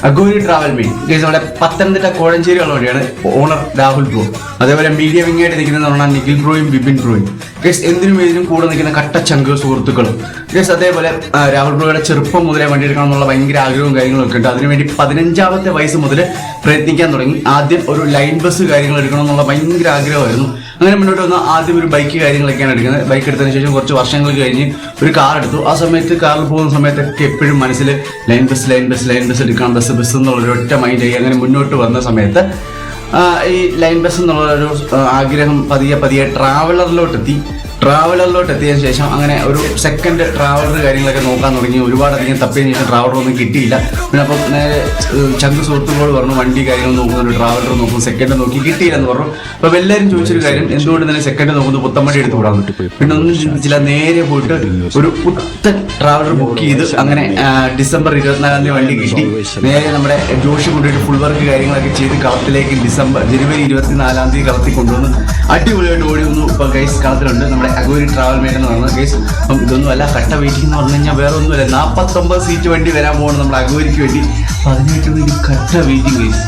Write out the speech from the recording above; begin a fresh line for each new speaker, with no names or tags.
Aghori travel main guys നമ്മുടെ പത്തനംതിട്ട കോഴഞ്ചേരി ഉള്ള വഴിയാണ് ഓണർ രാഹുൽ ബ്രോ. അതേപോലെ മീഡിയ വിങ് ആയിട്ട് നിൽക്കുന്നത് പറഞ്ഞാൽ നിഖിൽ ബ്രോയും ബിപിൻ ബ്രോയും. ഗൈസ് എന്തിനും ഇതിനും കൂടെ നിൽക്കുന്ന കട്ട ചങ്ക് സുഹൃത്തുക്കളും. ഗൈസ് അതേപോലെ രാഹുൽ ബ്രോയുടെ ചെറുപ്പം മുതലേ വണ്ടി എടുക്കണം എന്നുള്ള ഭയങ്കര ആഗ്രഹവും കാര്യങ്ങളൊക്കെ ഉണ്ട്. അതിനുവേണ്ടി 15ാമത്തെ വയസ്സ് മുതൽ പ്രയത്നിക്കാൻ തുടങ്ങി. ആദ്യം ഒരു ലൈൻ ബസ് കാര്യങ്ങൾ എടുക്കണം എന്നുള്ള ഭയങ്കര ആഗ്രഹമായിരുന്നു. അങ്ങനെ മുന്നോട്ട് വന്ന ആദ്യം ഒരു ബൈക്ക് കാര്യങ്ങളൊക്കെയാണ് എടുക്കുന്നത്. ബൈക്ക് എടുത്തതിന് ശേഷം കുറച്ച് വർഷങ്ങൾ കഴിഞ്ഞ് ഒരു കാർ എടുത്തു. ആ സമയത്ത് കാറിൽ പോകുന്ന സമയത്തൊക്കെ എപ്പോഴും മനസ്സിൽ ലൈൻ ബസ് എടുക്കണം, ബസ് എന്നുള്ളൊരു ഒറ്റ മൈൻഡായി. അങ്ങനെ മുന്നോട്ട് വന്ന സമയത്ത് ഈ ലൈൻ ബസ് എന്നുള്ളൊരു ആഗ്രഹം പതിയെ ട്രാവലറിലോട്ട് എത്തിയതിനു ശേഷം അങ്ങനെ ഒരു സെക്കൻഡ് ട്രാവലർ കാര്യങ്ങളൊക്കെ നോക്കാൻ തുടങ്ങി. ഒരുപാടധികം തപ്പിയതിനു ശേഷം ട്രാവലർ ഒന്നും കിട്ടിയില്ല. പിന്നെ അപ്പോൾ നേരെ ചങ്ക് സുഹൃത്തുക്കളോട് പറഞ്ഞു വണ്ടി കാര്യങ്ങൾ നോക്കുന്നു, ഒരു ട്രാവലർ നോക്കുന്നു, സെക്കൻഡ് നോക്കി കിട്ടിയില്ലെന്ന് പറഞ്ഞു. അപ്പോൾ എല്ലാവരും ചോദിച്ചൊരു കാര്യം, എന്തുകൊണ്ട് തന്നെ സെക്കൻഡ് നോക്കുന്നു, പുത്തമ്പടി എടുത്ത് വിടാൻ പറ്റും. പിന്നെ ഒന്നും ചിന്തിച്ചില്ല, നേരെ പോയിട്ട് ഒരു പുത്തൻ ട്രാവലർ ബുക്ക് ചെയ്ത് അങ്ങനെ ഡിസംബർ 24-ാം തീയതി വണ്ടി കിട്ടി. നേരെ നമ്മുടെ ജോഷി കൊണ്ടുപോയിട്ട് ഫുൾ വർക്ക് കാര്യങ്ങളൊക്കെ ചെയ്ത് കളത്തിലേക്ക് ജനുവരി 24-ാം തീയതി കളത്തിൽ കൊണ്ടുവന്ന് അടിപൊളിയായിട്ട് ഓടി വന്നു. ഇപ്പോൾ ഗൈസ് കളത്തിലുണ്ട് നമ്മുടെ അഗോരി ട്രാവൽ മെയിൻ എന്ന് പറയുന്നത്. ഗൈസ് അപ്പം ഇതൊന്നും അല്ല, കട്ട വെയിറ്റിംഗ് എന്ന് പറഞ്ഞു കഴിഞ്ഞാൽ വേറെ ഒന്നുമല്ല, 49 സീറ്റ് വണ്ടി വരാൻ പോകണം നമ്മുടെ അഗോരിക്ക് വേണ്ടി. 18 കട്ട വെയിറ്റിംഗ് ഗൈസ്.